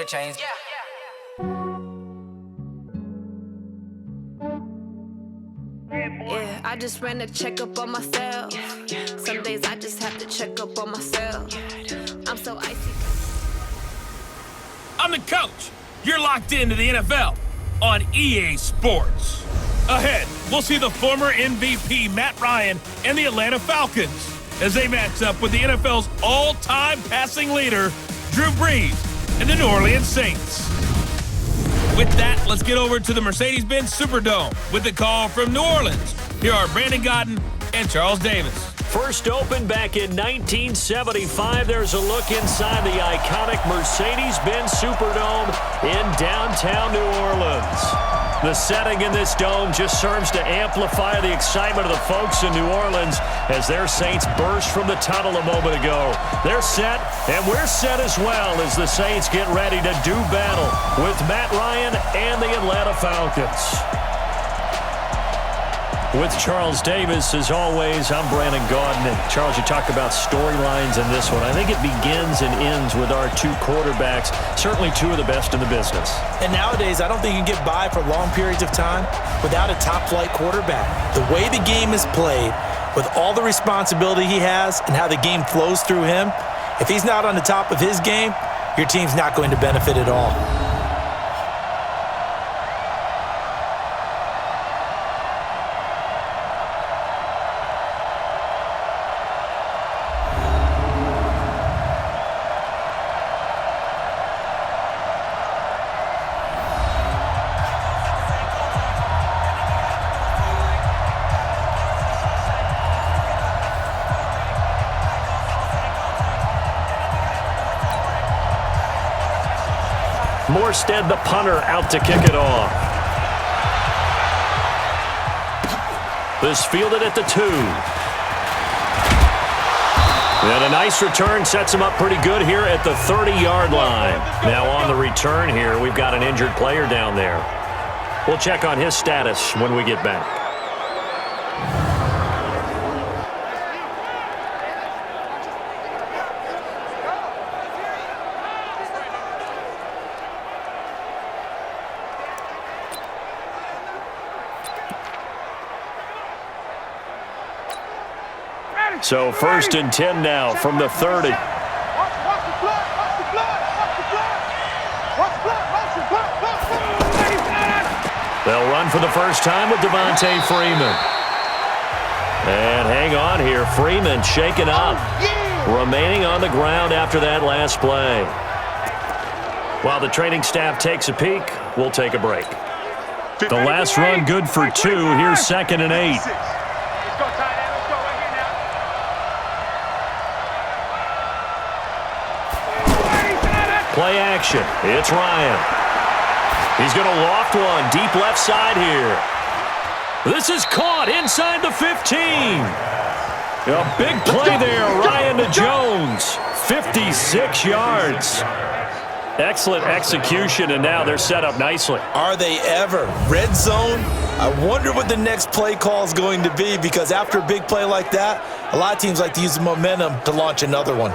could change. Yeah, I just ran a checkup on myself. Some days I just have to check up on myself. I'm so icy. I'm the coach. You're locked into the NFL on EA Sports. Ahead, we'll see the former MVP Matt Ryan and the Atlanta Falcons as they match up with the NFL's all-time passing leader, Drew Brees, and the New Orleans Saints. With that, let's get over to the Mercedes-Benz Superdome with the call from New Orleans. Here are Brandon Godden and Charles Davis. First opened back in 1975. There's a look inside the iconic Mercedes-Benz Superdome in downtown New Orleans. The setting in this dome just serves to amplify the excitement of the folks in New Orleans as their Saints burst from the tunnel a moment ago. They're set, and we're set as well as the Saints get ready to do battle with Matt Ryan and the Atlanta Falcons. With Charles Davis, as always, I'm Brandon Gaudin. And Charles, you talked about storylines in this one. I think it begins and ends with our two quarterbacks, certainly two of the best in the business. And nowadays, I don't think you can get by for long periods of time without a top-flight quarterback. The way the game is played, with all the responsibility he has and how the game flows through him, if he's not on the top of his game, your team's not going to benefit at all. Morstead, the punter, out to kick it off. This fielded at the 2. And a nice return sets him up pretty good here at the 30-yard line. Now on the return here, we've got an injured player down there. We'll check on his status when we get back. So 1st and 10 now from the 30. They'll run for the first time with Devontae Freeman. And hang on here. Freeman shaken up. Remaining on the ground after that last play. While the training staff takes a peek, we'll take a break. The last run good for 2. Here's 2nd and 8. Play action. It's Ryan. He's going to loft one deep left side here. This is caught inside the 15. A big play there. Ryan to Jones. 56 yards. Excellent execution, and now they're set up nicely. Are they ever? Red zone? I wonder what the next play call is going to be, because after a big play like that, a lot of teams like to use the momentum to launch another one.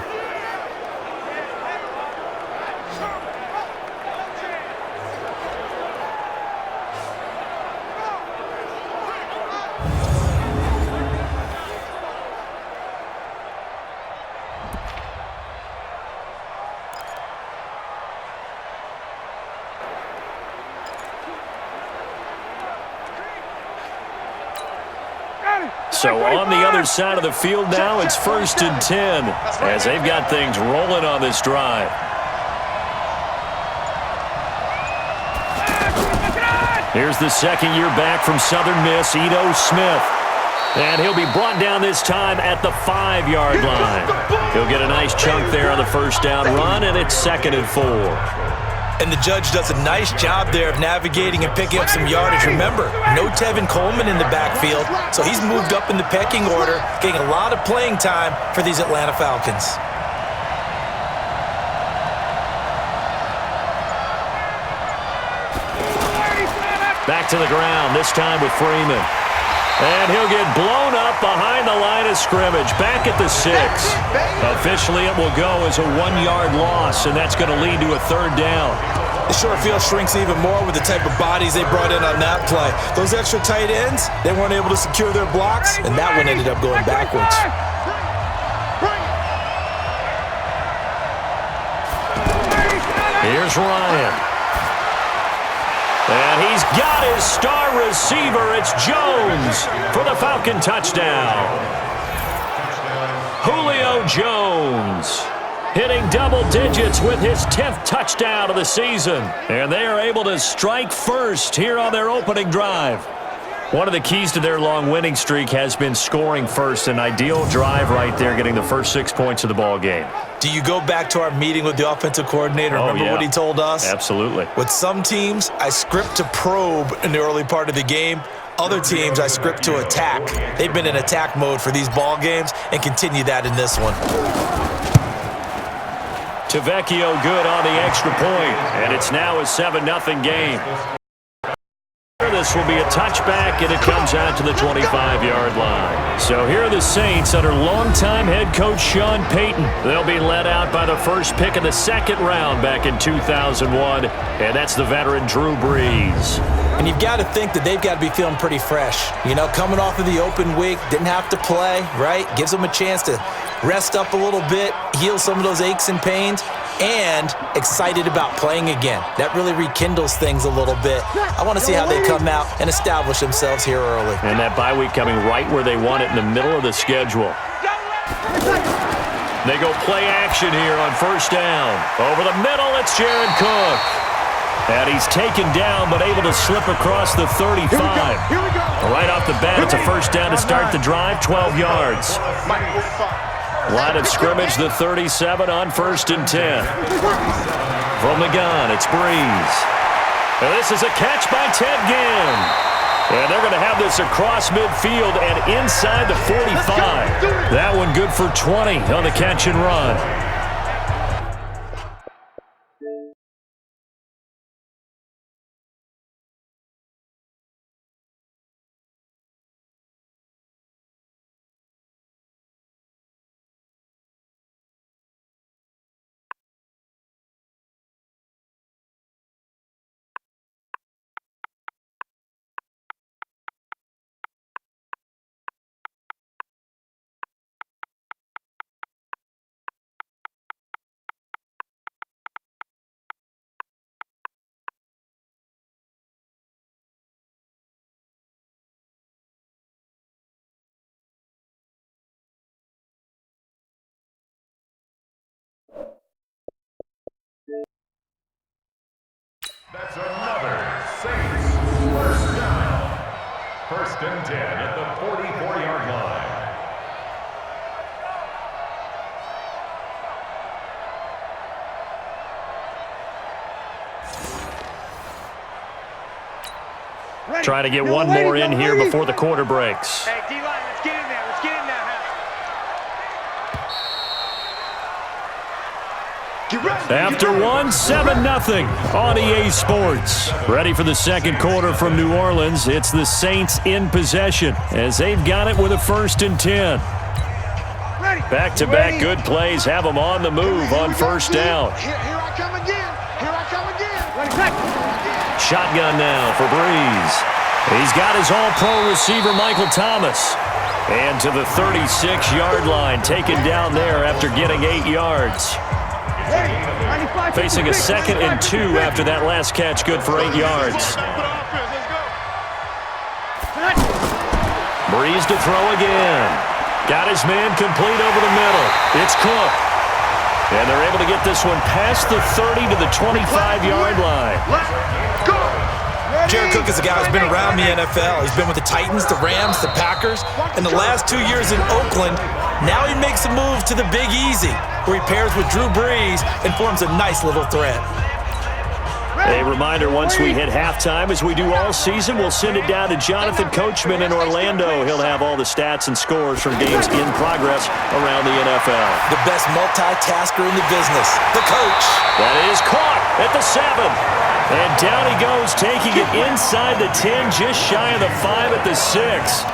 So on the other side of the field now, it's 1st and 10 as they've got things rolling on this drive. Here's the second year back from Southern Miss, Ito Smith. And he'll be brought down this time at the 5-yard line. He'll get a nice chunk there on the first down run, and it's 2nd and 4. And the judge does a nice job there of navigating and picking up some yardage. Remember, no Tevin Coleman in the backfield, so he's moved up in the pecking order, getting a lot of playing time for these Atlanta Falcons. Back to the ground, this time with Freeman. And he'll get blown up behind the line of scrimmage, back at the 6. Officially, it will go as a 1-yard loss, and that's going to lead to a 3rd down. The short field shrinks even more with the type of bodies they brought in on that play. Those extra tight ends, they weren't able to secure their blocks, and that one ended up going backwards. Here's Ryan. And he's got his star receiver. It's Jones for the Falcon touchdown. Julio Jones hitting double digits with his 10th touchdown of the season. And they are able to strike first here on their opening drive. One of the keys to their long winning streak has been scoring first. An ideal drive right there, getting the first 6 points of the ball game. Do you go back to our meeting with the offensive coordinator? Remember what he told us? Absolutely. With some teams, I script to probe in the early part of the game. Other teams, I script to attack. They've been in attack mode for these ball games and continue that in this one. Tavecchio good on the extra point, and it's now a 7-0 game. This will be a touchback, and it comes out to the 25-yard line. So here are the Saints under longtime head coach Sean Payton. They'll be led out by the first pick of the 2nd round back in 2001, and that's the veteran Drew Brees. And you've got to think that they've got to be feeling pretty fresh. You know, coming off of the open week, didn't have to play, right? Gives them a chance to rest up a little bit, heal some of those aches and pains, and excited about playing again. That really rekindles things a little bit. I want to see how they come out and establish themselves here early. And that bye week coming right where they want it, in the middle of the schedule. They go play action here on 1st down. Over the middle, it's Jared Cook. And he's taken down, but able to slip across the 35. Here we go. Right off the bat, it's a 1st down to start the drive, 12 yards. Line of scrimmage, the 37 on 1st and 10. From the gun, it's Brees. And this is a catch by Ted Ginn. And they're going to have this across midfield and inside the 45. That one good for 20 on the catch and run. That's another Saints 1st down. 1st and 10 at the 44-yard line. Trying to get one more in here before the quarter breaks. Hey, D-line, let's get in there. Let's get in there. After 1, 7-0 on EA Sports. Ready for the 2nd quarter from New Orleans. It's the Saints in possession as they've got it with a 1st and 10. Back-to-back good plays have them on the move on 1st down. Here I come again. Here I come again. Shotgun now for Brees. He's got his all-pro receiver Michael Thomas. And to the 36-yard line, taken down there after getting 8 yards. Facing a 2nd and 2 after that last catch, good for 8 yards. Brees to throw again. Got his man complete over the middle. It's Cook. And they're able to get this one past the 30 to the 25-yard line. Jared Cook is a guy who's been around the NFL. He's been with the Titans, the Rams, the Packers. In the last 2 years in Oakland, now he makes a move to the Big Easy, where he pairs with Drew Brees and forms a nice little threat. A reminder, once we hit halftime, as we do all season, we'll send it down to Jonathan Coachman in Orlando. He'll have all the stats and scores from games in progress around the NFL. The best multitasker in the business, the coach. That is caught at the 7. And down he goes, taking it inside the 10, just shy of the 5 at the 6.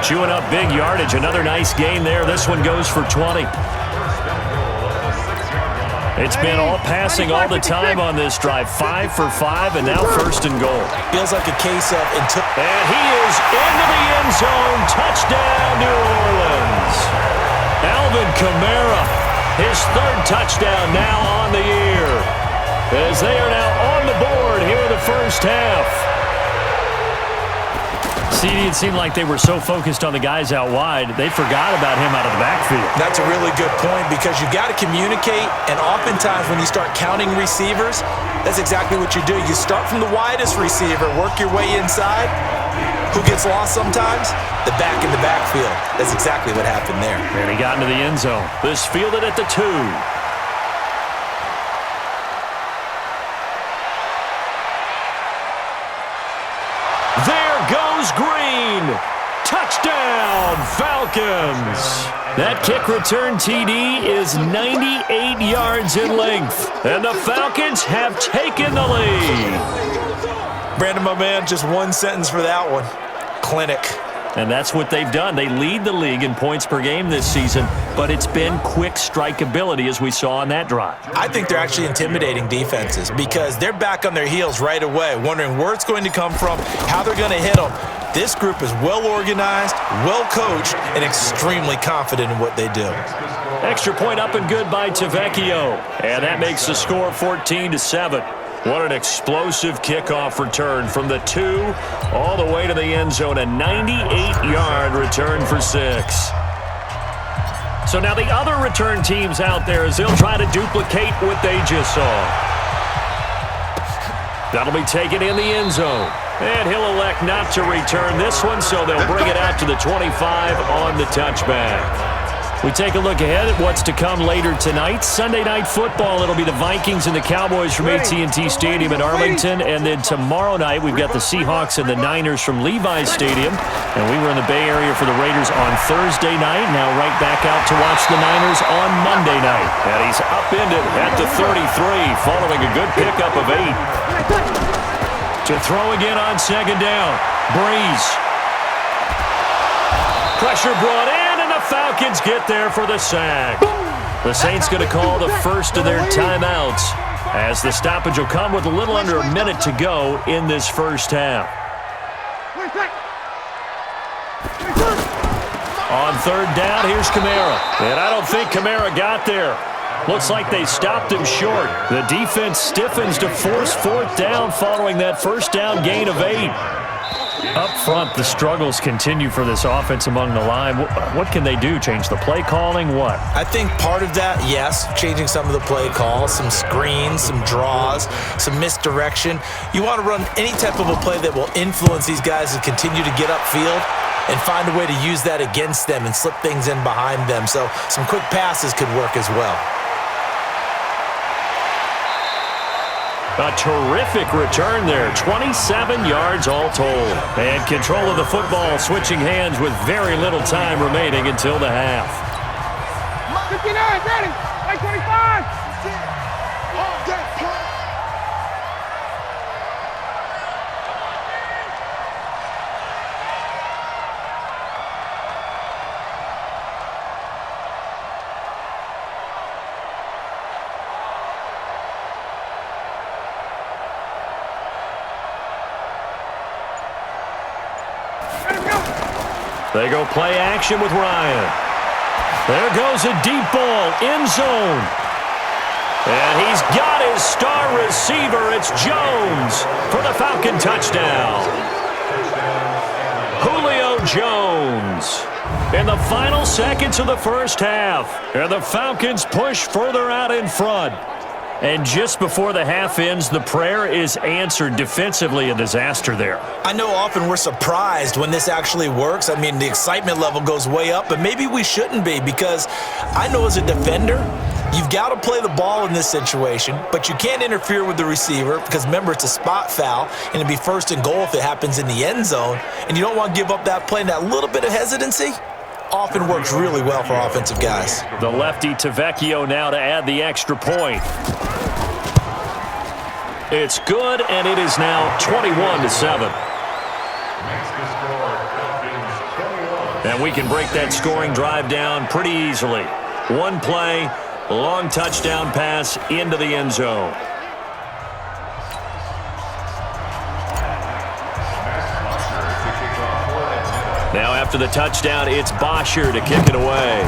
Chewing up big yardage. Another nice gain there. This one goes for 20. It's been all passing all the time on this drive. 5 for 5, and now first and goal. Feels like a case of And he is into the end zone. Touchdown, New Orleans. Alvin Kamara, his third touchdown now on the year. As they are now on the board here in the first half. See, it seemed like they were so focused on the guys out wide, they forgot about him out of the backfield. That's a really good point because you've got to communicate, and oftentimes when you start counting receivers, that's exactly what you do. You start from the widest receiver, work your way inside. Who gets lost sometimes? The back in the backfield. That's exactly what happened there. And he got into the end zone. This fielded at the 2. There goes Green. Touchdown, Falcons. That kick return TD is 98 yards in length. And the Falcons have taken the lead. Brandon, my man, just one sentence for that one. Clinic. And that's what they've done. They lead the league in points per game this season, but it's been quick strikeability as we saw on that drive. I think they're actually intimidating defenses because they're back on their heels right away, wondering where it's going to come from, how they're going to hit them. This group is well organized, well coached, and extremely confident in what they do. Extra point up and good by Tavecchio, and that makes the score 14-7. What an explosive kickoff return from the 2 all the way to the end zone. A 98-yard return for 6. So now the other return teams out there as they'll try to duplicate what they just saw. That'll be taken in the end zone. And he'll elect not to return this one, so they'll bring it out to the 25 on the touchback. We take a look ahead at what's to come later tonight. Sunday Night Football, it'll be the Vikings and the Cowboys from AT&T Stadium in Arlington. And then tomorrow night, we've got the Seahawks and the Niners from Levi's Stadium. And we were in the Bay Area for the Raiders on Thursday night. Now right back out to watch the Niners on Monday night. And he's upended at the 33, following a good pickup of 8. To throw again on second down. Breeze. Pressure brought in. Falcons get there for the sack. The Saints going to call the first of their timeouts as the stoppage will come with a little under a minute to go in this first half. On third down, here's Kamara. And I don't think Kamara got there. Looks like they stopped him short. The defense stiffens to force fourth down following that first down gain of 8. Up front, the struggles continue for this offense among the line. What can they do? Change the play calling? What? I think part of that, yes, changing some of the play calls, some screens, some draws, some misdirection. You want to run any type of a play that will influence these guys to continue to get upfield and find a way to use that against them and slip things in behind them. So some quick passes could work as well. A terrific return there, 27 yards all told. And control of the football switching hands with very little time remaining until the half. 59, ready, 25. They go play action with Ryan. There goes a deep ball, end zone. And he's got his star receiver. It's Jones for the Falcon touchdown. Julio Jones in the final seconds of the first half. And the Falcons push further out in front. And just before the half ends, the prayer is answered. Defensively, a disaster there. I know often we're surprised when this actually works. I mean, the excitement level goes way up, but maybe we shouldn't be because I know as a defender, you've got to play the ball in this situation, but you can't interfere with the receiver because, remember, it's a spot foul, and it'd be first and goal if it happens in the end zone, and you don't want to give up that play, and that little bit of hesitancy often works really well for offensive guys. The lefty Tavecchio now to add the extra point. It's good, and it is now 21-7. Makes the score Falcons 21, And we can break that scoring drive down pretty easily. One play, long touchdown pass into the end zone. Now after the touchdown, it's Bosher to kick it away.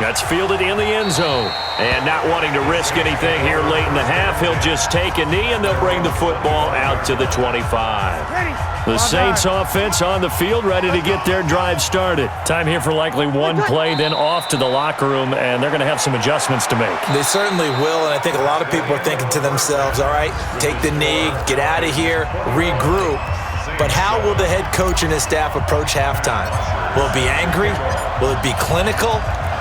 That's fielded in the end zone. And not wanting to risk anything here late in the half, he'll just take a knee and they'll bring the football out to the 25. The Saints offense on the field, ready to get their drive started. Time here for likely one play, then off to the locker room, and they're going to have some adjustments to make. They certainly will, and I think a lot of people are thinking to themselves, all right, take the knee, get out of here, regroup. But how will the head coach and his staff approach halftime? Will it be angry? Will it be clinical?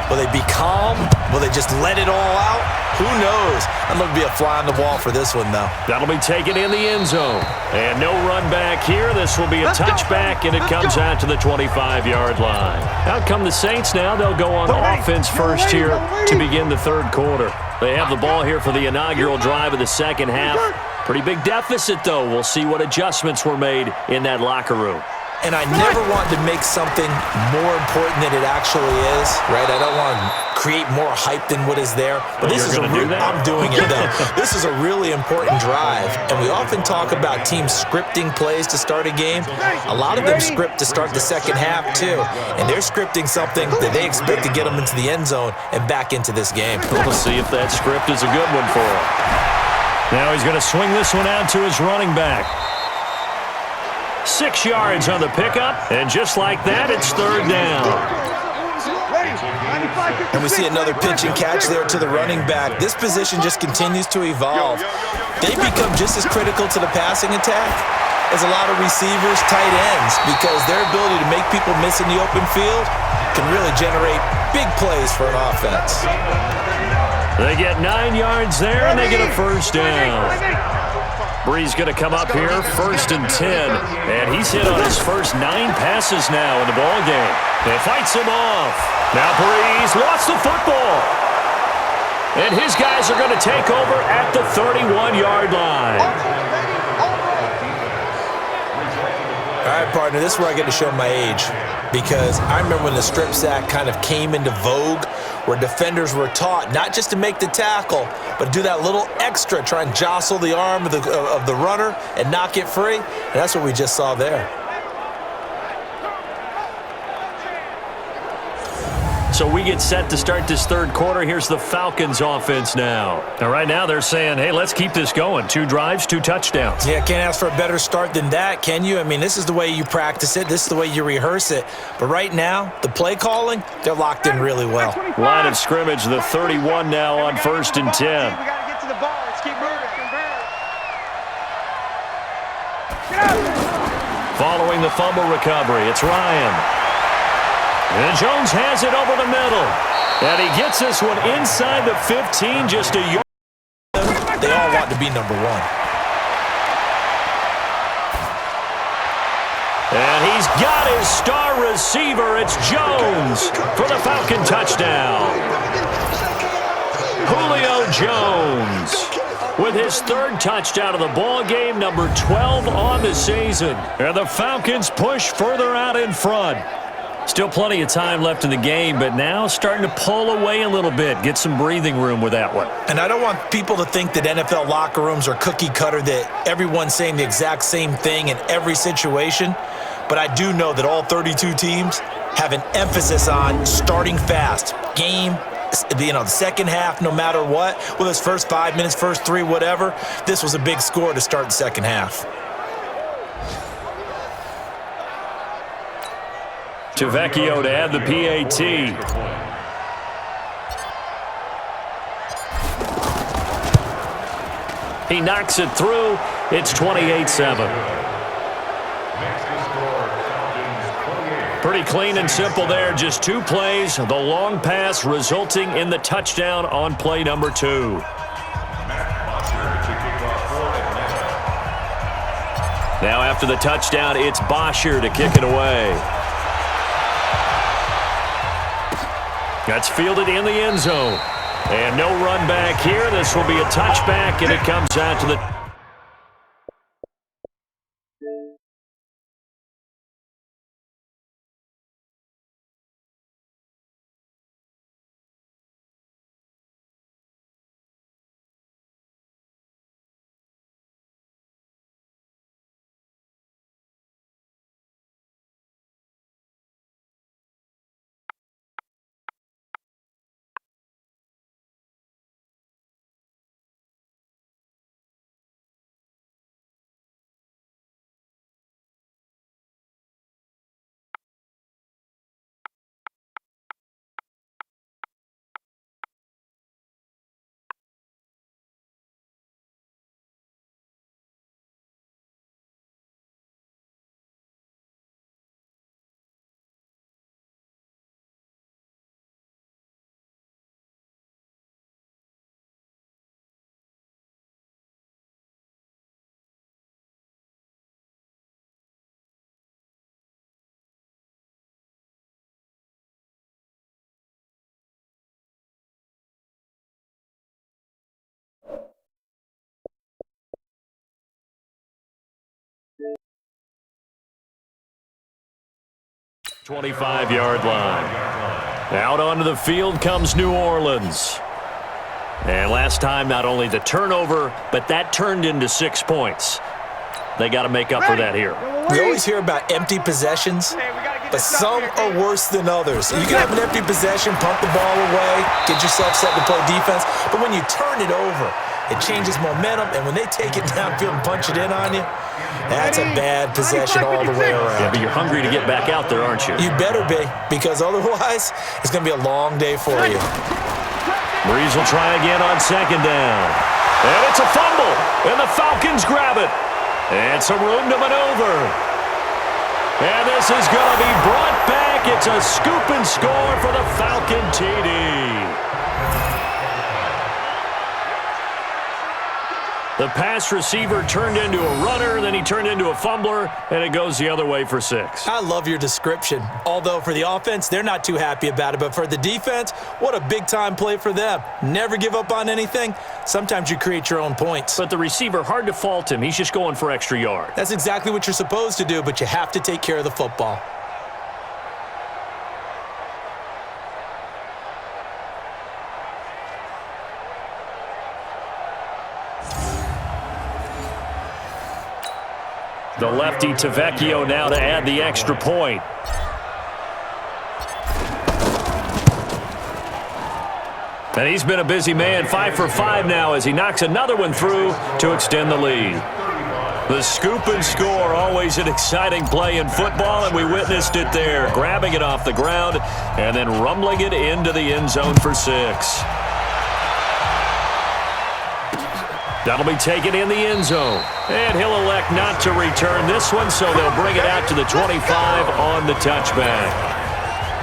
Will they be calm? Will they just let it all out? Who knows? I'd love to be a fly on the wall for this one, though. That'll be taken in the end zone. And no run back here. This will be a touchback, and it comes out to the 25-yard line. Out come the Saints now. They'll go on offense first here to begin the third quarter. They have the ball here for the inaugural drive of the second half. Pretty big deficit, though. We'll see what adjustments were made in that locker room. And I never want to make something more important than it actually is, right? I don't want to create more hype than what is there. But this is I'm doing it, though. This is a really important drive. And we often talk about teams scripting plays to start a game. A lot of them script to start the second half, too. And they're scripting something that they expect to get them into the end zone and back into this game. We'll see if that script is a good one for him. Now he's going to swing this one out to his running back. 6 yards on the pickup, and just like that, it's third down. And we see another pitch and catch there to the running back. This position just continues to evolve. They become just as critical to the passing attack as a lot of receivers, tight ends, because their ability to make people miss in the open field can really generate big plays for an offense. They get 9 yards there, and they get a first down. Bree's going to come up here, 1st and 10, and he's hit on his first 9 passes now in the ball game. They fights him off. Now Breeze lost the football, and his guys are going to take over at the 31-yard line. All right, partner, this is where I get to show my age, because I remember when the strip sack kind of came into vogue, where defenders were taught not just to make the tackle, but to do that little extra, try and jostle the arm of the runner and knock it free. And that's what we just saw there. So we get set to start this third quarter. Here's the Falcons offense now. Now right now they're saying, hey, let's keep this going. 2 drives, 2 touchdowns. Yeah, can't ask for a better start than that, can you? I mean, this is the way you practice it. This is the way you rehearse it. But right now, the play calling, they're locked in really well. Line of scrimmage, the 31 now on 1st and 10. We got to get to the ball. Let's keep moving. Following the fumble recovery, it's Ryan. And Jones has it over the middle. And he gets this one inside the 15, just a yard. They all want to be number 1. And he's got his star receiver. It's Jones for the Falcon touchdown. Julio Jones with his 3rd touchdown of the ball game, number 12 on the season. And the Falcons push further out in front. Still plenty of time left in the game, but now starting to pull away a little bit, get some breathing room with that one. And I don't want people to think that NFL locker rooms are cookie cutter, that everyone's saying the exact same thing in every situation. But I do know that all 32 teams have an emphasis on starting fast. Game, the second half, no matter what, whether it's first 5 minutes, first 3, whatever, this was a big score to start the second half. To Vecchio to add the PAT. He knocks it through. It's 28-7. Pretty clean and simple there. Just 2 plays. The long pass resulting in the touchdown on play number 2. Now after the touchdown, it's Bosher to kick it away. That's fielded in the end zone. And no run back here. This will be a touchback, and it comes out to the 25-yard line. Out onto the field comes New Orleans. And last time, not only the turnover, but that turned into 6 points. They got to make up for that here. We always hear about empty possessions, but some are worse than others. You can have an empty possession, pump the ball away, get yourself set to play defense, but when you turn it over, it changes momentum, and when they take it downfield and punch it in on you, that's a bad possession all the way around. Yeah, but you're hungry to get back out there, aren't you? You better be, because otherwise, it's going to be a long day for you. Breeze will try again on second down. And it's a fumble, and the Falcons grab it. And some room to maneuver. And this is going to be brought back. It's a scoop and score for the Falcon TD. The pass receiver turned into a runner, then he turned into a fumbler, and it goes the other way for 6. I love your description. Although for the offense, they're not too happy about it. But for the defense, what a big-time play for them. Never give up on anything. Sometimes you create your own points. But the receiver, hard to fault him. He's just going for extra yard. That's exactly what you're supposed to do, but you have to take care of the football. The lefty Tavecchio now to add the extra point. And he's been a busy man, 5 for 5 now as he knocks another one through to extend the lead. The scoop and score, always an exciting play in football, and we witnessed it there, grabbing it off the ground and then rumbling it into the end zone for 6. That'll be taken in the end zone. And he'll elect not to return this one, so they'll bring it out to the 25 on the touchback.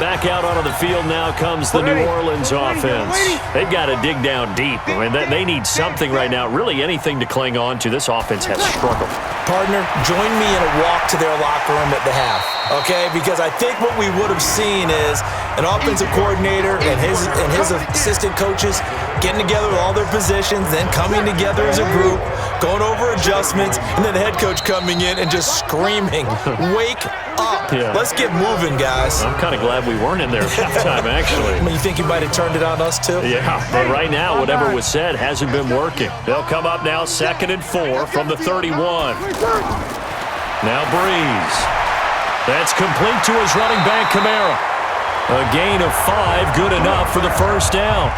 Back out onto the field now comes the New Orleans offense. They've got to dig down deep. I mean, they need something right now, really anything to cling on to. This offense has struggled. Partner, join me in a walk to their locker room at the half, okay? Because I think what we would have seen is an offensive coordinator and his assistant coaches getting together with all their positions, then coming together as a group, going over adjustments, and then the head coach coming in and just screaming, "Wake up. Yeah. Let's get moving, guys." I'm kind of glad we weren't in there at halftime, actually. I mean, you think you might have turned it on us, too? Yeah, but right now, whatever was said hasn't been working. They'll come up now 2nd and 4 from the 31. Now Breeze. That's complete to his running back, Kamara. A gain of 5, good enough for the first down.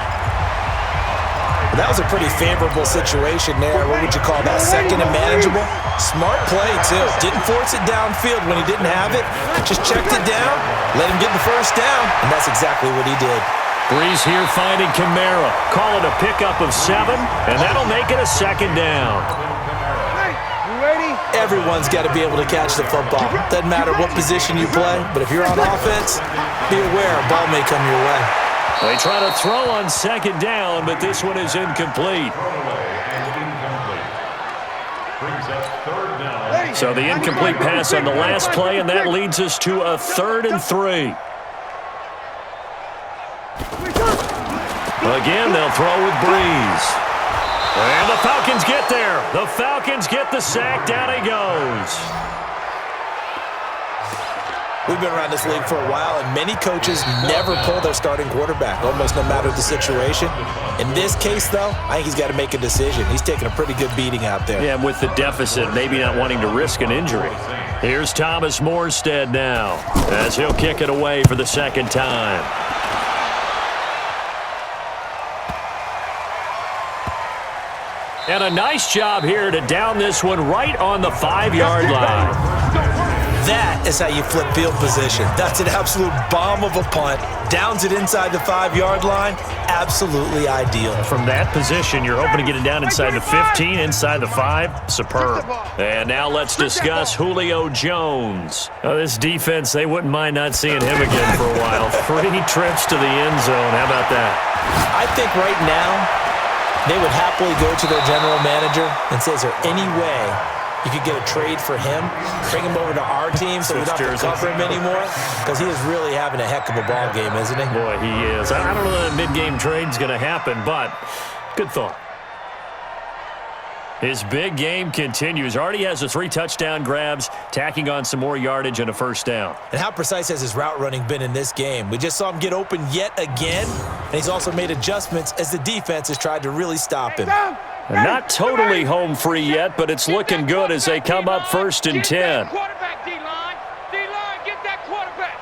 That was a pretty favorable situation there. What would you call that? 2nd and manageable? Smart play, too. Didn't force it downfield when he didn't have it. Just checked it down, let him get the first down, and that's exactly what he did. Breeze here finding Kamara. Call it a pickup of 7, and that'll make it a 2nd down. Everyone's got to be able to catch the football. Doesn't matter what position you play, but if you're on offense, be aware a ball may come your way. They try to throw on 2nd down, but this one is incomplete. So the incomplete pass on the last play, and that leads us to a 3rd and 3. Again, they'll throw with Breeze. And the Falcons get there. The Falcons get the sack. Down he goes. We've been around this league for a while, and many coaches never pull their starting quarterback, almost no matter the situation. In this case, though, I think he's got to make a decision. He's taking a pretty good beating out there. Yeah, and with the deficit, maybe not wanting to risk an injury. Here's Thomas Morstead now, as he'll kick it away for the 2nd time. And a nice job here to down this one right on the 5-yard line. That is how you flip field position. That's an absolute bomb of a punt. Downs it inside the 5-yard line. Absolutely ideal. From that position, you're hoping to get it down inside the 15, inside the 5. Superb. And now let's discuss Julio Jones. This defense, they wouldn't mind not seeing him again for a while. 3 trips to the end zone. How about that? I think right now they would happily go to their general manager and say, is there any way you could get a trade for him, bring him over to our team so we don't have to cover him anymore? Because he is really having a heck of a ball game, isn't he? Boy, he is. I don't know that a mid-game trade's going to happen, but good thought. His big game continues. Already has the 3 touchdown grabs, tacking on some more yardage and a first down. And how precise has his route running been in this game? We just saw him get open yet again, and he's also made adjustments as the defense has tried to really stop him. Not totally home free yet, but it's looking good as they come up 1st and 10. Quarterback, D-line. D-line, get that quarterback.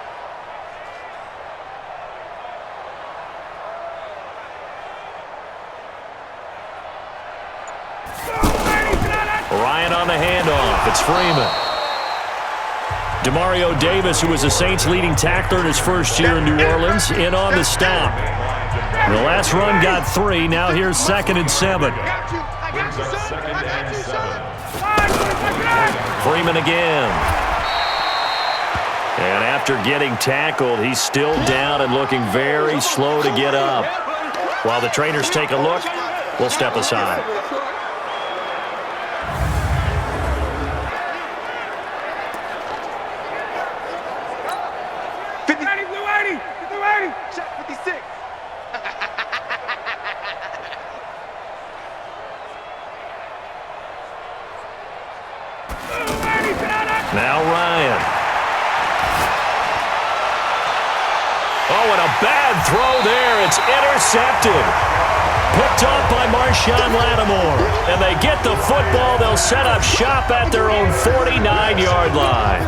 Ryan on the handoff. It's Freeman. Demario Davis, who was the Saints' leading tackler in his first year in New Orleans, in on the stop. The last run got 3. Now here's 2nd and 7. I got you, son. I got you, son. Freeman again. And after getting tackled, he's still down and looking very slow to get up. While the trainers take a look, we'll step aside. Now Ryan. Oh, and a bad throw there. It's intercepted. Picked off by Marshawn Lattimore. And they get the football. They'll set up shop at their own 49-yard line.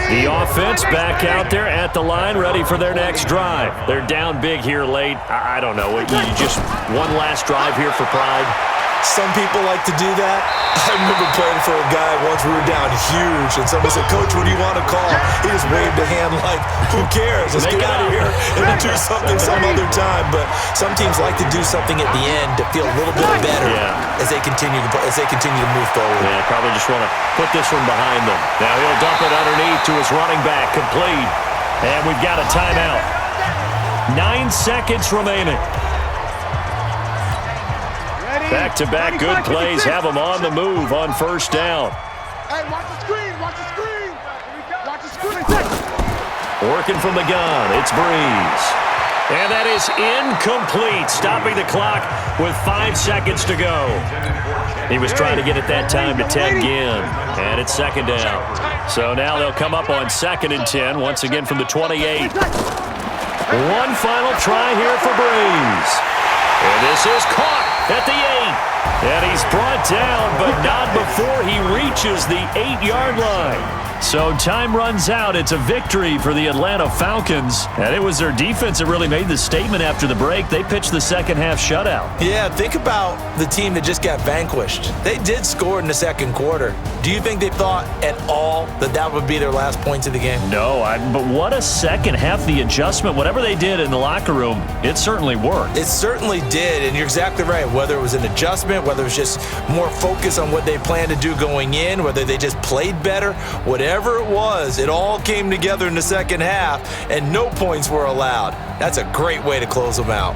The offense back out there at the line, ready for their next drive. They're down big here late. I don't know. You just one last drive here for pride. Some people like to do that. I remember playing for a guy once. We were down huge, and someone said, "Coach, what do you want to call?" He just waved a hand like, "Who cares? Let's get out of here and do something some other time." But some teams like to do something at the end to feel a little bit better as they continue to move forward. Yeah, probably just want to put this one behind them. Now he'll dump it underneath to his running back, complete, and we've got a timeout. 9 seconds remaining. Back-to-back good plays have them on the move on 1st down. Hey, watch the screen. Watch the screen. Watch the screen. Working from the gun, it's Breeze. And that is incomplete, stopping the clock with 5 seconds to go. He was trying to get it that time to Ted Ginn, and it's 2nd down. So now they'll come up on 2nd and 10, once again from the 28. One final try here for Breeze. And this is caught at the 8. And he's brought down, but not before he reaches the 8-yard line. So time runs out. It's a victory for the Atlanta Falcons. And it was their defense that really made the statement after the break. They pitched the second-half shutout. Yeah, think about the team that just got vanquished. They did score in the 2nd quarter. Do you think they thought at all that that would be their last points of the game? No, but what a second half. The adjustment, whatever they did in the locker room, it certainly worked. It certainly did, and you're exactly right. Whether it was an adjustment, whether it was just more focus on what they planned to do going in, whether they just played better, whatever it was, it all came together in the 2nd half, and no points were allowed. That's a great way to close them out.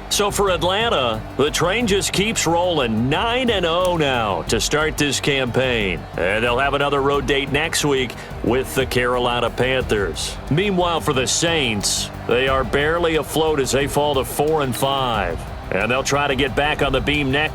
So for Atlanta, the train just keeps rolling. 9-0 now to start this campaign. And they'll have another road date next week with the Carolina Panthers. Meanwhile, for the Saints, they are barely afloat as they fall to 4-5. And they'll try to get back on the beam next.